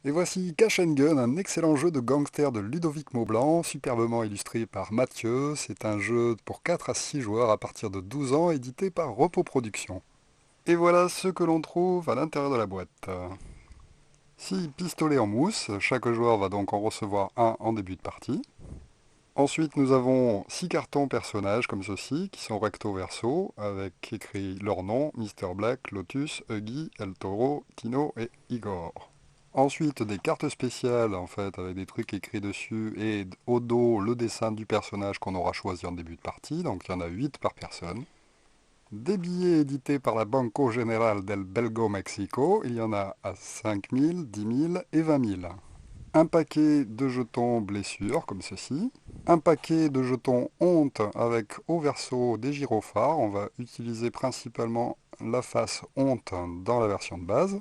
Et voici Cash and Gun, un excellent jeu de gangster de Ludovic Maublanc, superbement illustré par Mathieu. C'est un jeu pour 4 à 6 joueurs à partir de 12 ans, édité par Repos Productions. Et voilà ce que l'on trouve à l'intérieur de la boîte. 6 pistolets en mousse, chaque joueur va donc en recevoir un en début de partie. Ensuite, nous avons 6 cartons personnages comme ceci, qui sont recto verso, avec écrit leur nom, Mr. Black, Lotus, Huggy, El Toro, Tino et Igor. Ensuite, des cartes spéciales, en fait, avec des trucs écrits dessus, et au dos, le dessin du personnage qu'on aura choisi en début de partie, donc il y en a 8 par personne. Des billets édités par la Banco General del Belgo Mexico, il y en a à 5 000, 10 000 et 20 000. Un paquet de jetons blessures, comme ceci. Un paquet de jetons honte avec au verso des gyrophares. On va utiliser principalement la face honte dans la version de base.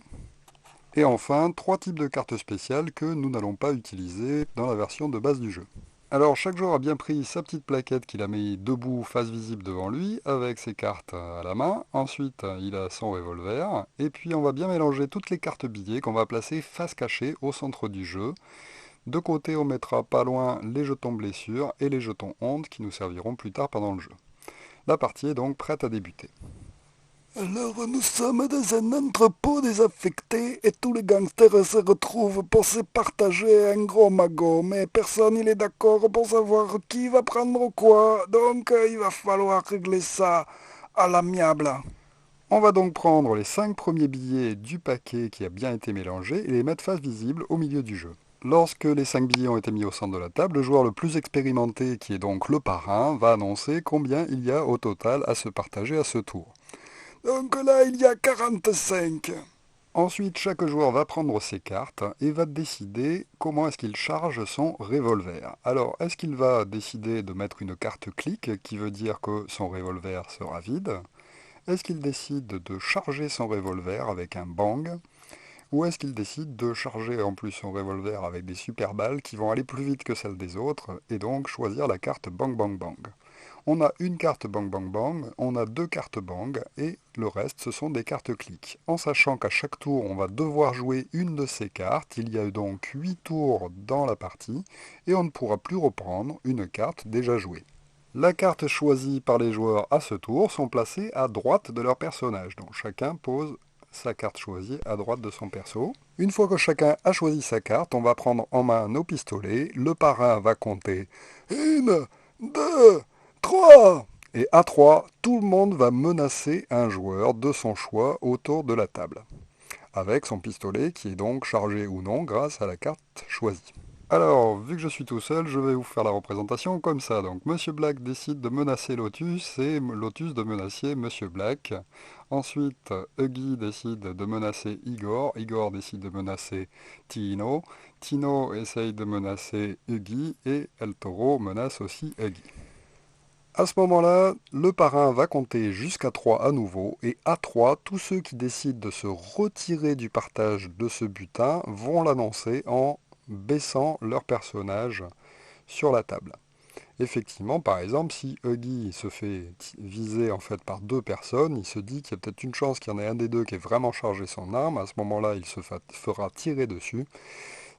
Et enfin, 3 types de cartes spéciales que nous n'allons pas utiliser dans la version de base du jeu. Alors, chaque joueur a bien pris sa petite plaquette qu'il a mis debout, face visible devant lui, avec ses cartes à la main. Ensuite, il a son revolver. Et puis, on va bien mélanger toutes les cartes billets qu'on va placer face cachée au centre du jeu. De côté, on mettra pas loin les jetons blessures et les jetons honte qui nous serviront plus tard pendant le jeu. La partie est donc prête à débuter. Alors nous sommes dans un entrepôt désaffecté et tous les gangsters se retrouvent pour se partager un gros magot. Mais personne il est d'accord pour savoir qui va prendre quoi. Donc il va falloir régler ça à l'amiable. On va donc prendre les 5 premiers billets du paquet qui a bien été mélangé et les mettre face visible au milieu du jeu. Lorsque les 5 billets ont été mis au centre de la table, le joueur le plus expérimenté, qui est donc le parrain, va annoncer combien il y a au total à se partager à ce tour. Donc là il y a 45. Ensuite, chaque joueur va prendre ses cartes et va décider comment est-ce qu'il charge son revolver. Alors, est-ce qu'il va décider de mettre une carte clic, qui veut dire que son revolver sera vide? Est-ce qu'il décide de charger son revolver avec un bang? Ou est-ce qu'il décide de charger en plus son revolver avec des super balles qui vont aller plus vite que celles des autres, et donc choisir la carte bang bang bang? On a une carte bang bang bang, on a deux cartes bang, et le reste ce sont des cartes clic. En sachant qu'à chaque tour on va devoir jouer une de ces cartes, il y a donc 8 tours dans la partie, et on ne pourra plus reprendre une carte déjà jouée. La carte choisie par les joueurs à ce tour sont placées à droite de leur personnage, donc chacun pose sa carte choisie à droite de son perso. Une fois que chacun a choisi sa carte, on va prendre en main nos pistolets, le parrain va compter une, deux, trois. Et à 3, tout le monde va menacer un joueur de son choix autour de la table, avec son pistolet qui est donc chargé ou non grâce à la carte choisie. Alors, vu que je suis tout seul, je vais vous faire la représentation comme ça. Donc, Monsieur Black décide de menacer Lotus et Lotus de menacer Monsieur Black. Ensuite, Huggy décide de menacer Igor. Igor décide de menacer Tino. Tino essaye de menacer Huggy et El Toro menace aussi Huggy. À ce moment-là, le parrain va compter jusqu'à 3 à nouveau, et à 3, tous ceux qui décident de se retirer du partage de ce butin vont l'annoncer en baissant leur personnage sur la table. Effectivement, par exemple, si Huggy se fait viser en fait par deux personnes, il se dit qu'il y a peut-être une chance qu'il y en ait un des deux qui ait vraiment chargé son arme. À ce moment-là, il se fera tirer dessus.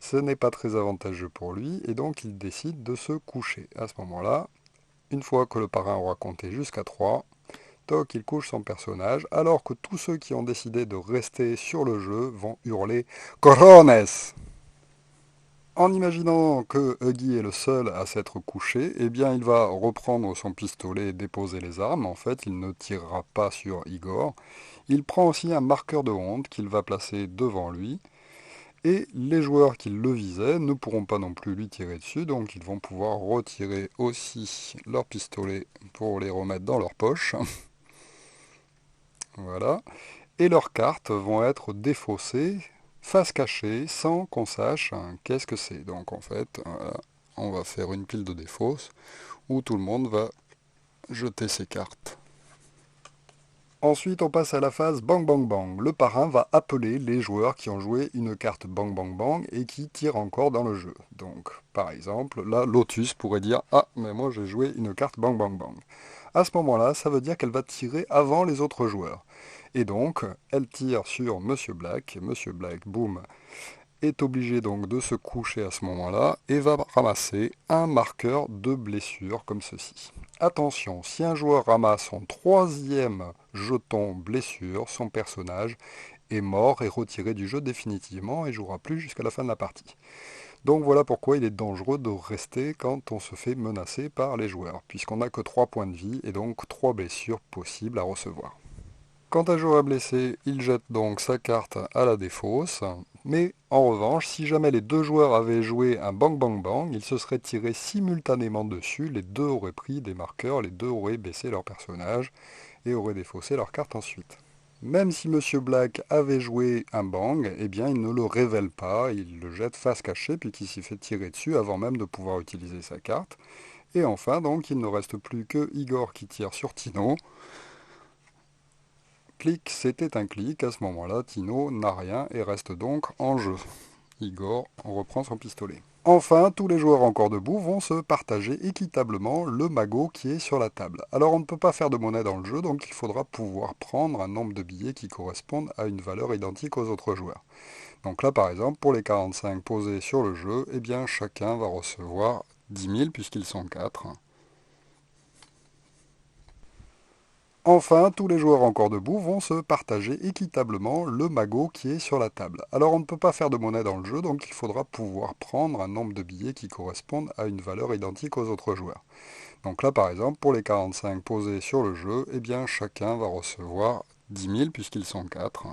Ce n'est pas très avantageux pour lui, et donc il décide de se coucher. À ce moment-là, une fois que le parrain aura compté jusqu'à 3, toc, il couche son personnage, alors que tous ceux qui ont décidé de rester sur le jeu vont hurler Corones. En imaginant que Huggy est le seul à s'être couché, eh bien il va reprendre son pistolet et déposer les armes. En fait, il ne tirera pas sur Igor. Il prend aussi un marqueur de honte qu'il va placer devant lui. Et les joueurs qui le visaient ne pourront pas non plus lui tirer dessus, donc ils vont pouvoir retirer aussi leurs pistolets pour les remettre dans leur poche. Voilà. Et leurs cartes vont être défaussées, face cachée, sans qu'on sache qu'est-ce que c'est. Donc en fait, voilà, on va faire une pile de défausses où tout le monde va jeter ses cartes. Ensuite, on passe à la phase Bang Bang Bang. Le parrain va appeler les joueurs qui ont joué une carte Bang Bang Bang et qui tirent encore dans le jeu. Donc, par exemple, là, Lotus pourrait dire Ah, mais moi j'ai joué une carte Bang Bang Bang. À ce moment-là, ça veut dire qu'elle va tirer avant les autres joueurs. Et donc, elle tire sur Monsieur Black, boum, est obligé donc de se coucher à ce moment-là et va ramasser un marqueur de blessure comme ceci. Attention, si un joueur ramasse son troisième jeton blessure, son personnage est mort et retiré du jeu définitivement et jouera plus jusqu'à la fin de la partie. Donc voilà pourquoi il est dangereux de rester quand on se fait menacer par les joueurs, puisqu'on n'a que 3 points de vie et donc 3 blessures possibles à recevoir. Quand un joueur est blessé, il jette donc sa carte à la défausse, mais en revanche, si jamais les deux joueurs avaient joué un bang bang bang, ils se seraient tirés simultanément dessus, les deux auraient pris des marqueurs, les deux auraient baissé leur personnage et auraient défaussé leur carte ensuite. Même si Monsieur Black avait joué un bang, eh bien il ne le révèle pas, il le jette face cachée puis qu'il s'y fait tirer dessus avant même de pouvoir utiliser sa carte. Et enfin donc il ne reste plus que Igor qui tire sur Tino. Clic, c'était un clic, à ce moment-là Tino n'a rien et reste donc en jeu. Igor reprend son pistolet. Enfin, tous les joueurs encore debout vont se partager équitablement le magot qui est sur la table. Alors on ne peut pas faire de monnaie dans le jeu, donc il faudra pouvoir prendre un nombre de billets qui correspondent à une valeur identique aux autres joueurs. Donc là par exemple, pour les 45 posés sur le jeu, eh bien chacun va recevoir 10 000 puisqu'ils sont 4. Enfin, tous les joueurs encore debout vont se partager équitablement le magot qui est sur la table. Alors on ne peut pas faire de monnaie dans le jeu, donc il faudra pouvoir prendre un nombre de billets qui correspondent à une valeur identique aux autres joueurs. Donc là par exemple, pour les 45 posés sur le jeu, eh bien chacun va recevoir 10 000 puisqu'ils sont 4.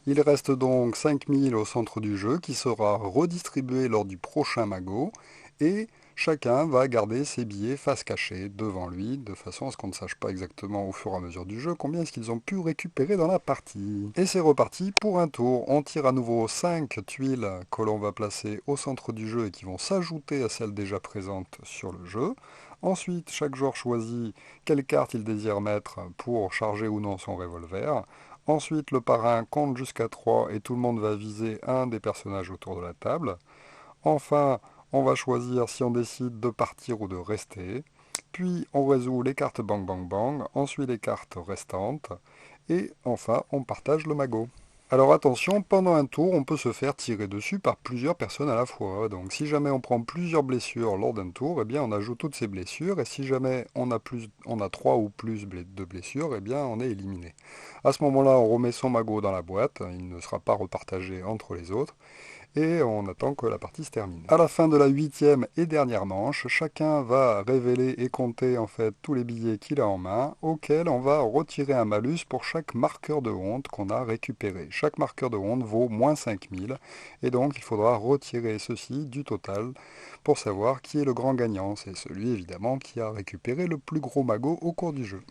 Il reste donc 5 000 au centre du jeu qui sera redistribué lors du prochain magot et chacun va garder ses billets face cachée devant lui de façon à ce qu'on ne sache pas exactement au fur et à mesure du jeu combien est-ce qu'ils ont pu récupérer dans la partie. Et c'est reparti pour un tour. On tire à nouveau 5 tuiles que l'on va placer au centre du jeu et qui vont s'ajouter à celles déjà présentes sur le jeu. Ensuite, chaque joueur choisit quelle carte il désire mettre pour charger ou non son revolver. Ensuite, le parrain compte jusqu'à 3 et tout le monde va viser un des personnages autour de la table. Enfin, on va choisir si on décide de partir ou de rester. Puis, on résout les cartes bang bang bang, ensuite les cartes restantes. Et enfin, on partage le magot. Alors attention, pendant un tour, on peut se faire tirer dessus par plusieurs personnes à la fois. Donc si jamais on prend plusieurs blessures lors d'un tour, eh bien on ajoute toutes ces blessures. Et si jamais on a 3 ou plus de blessures, eh bien on est éliminé. À ce moment-là, on remet son magot dans la boîte. Il ne sera pas repartagé entre les autres et on attend que la partie se termine. À la fin de la 8e et dernière manche, chacun va révéler et compter en fait tous les billets qu'il a en main, auxquels on va retirer un malus pour chaque marqueur de honte qu'on a récupéré. Chaque marqueur de honte vaut moins 5000 et donc il faudra retirer ceci du total pour savoir qui est le grand gagnant. C'est celui évidemment qui a récupéré le plus gros magot au cours du jeu.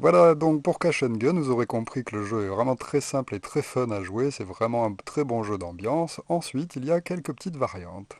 Voilà, donc pour Cash and Gun, vous aurez compris que le jeu est vraiment très simple et très fun à jouer, c'est vraiment un très bon jeu d'ambiance. Ensuite, il y a quelques petites variantes.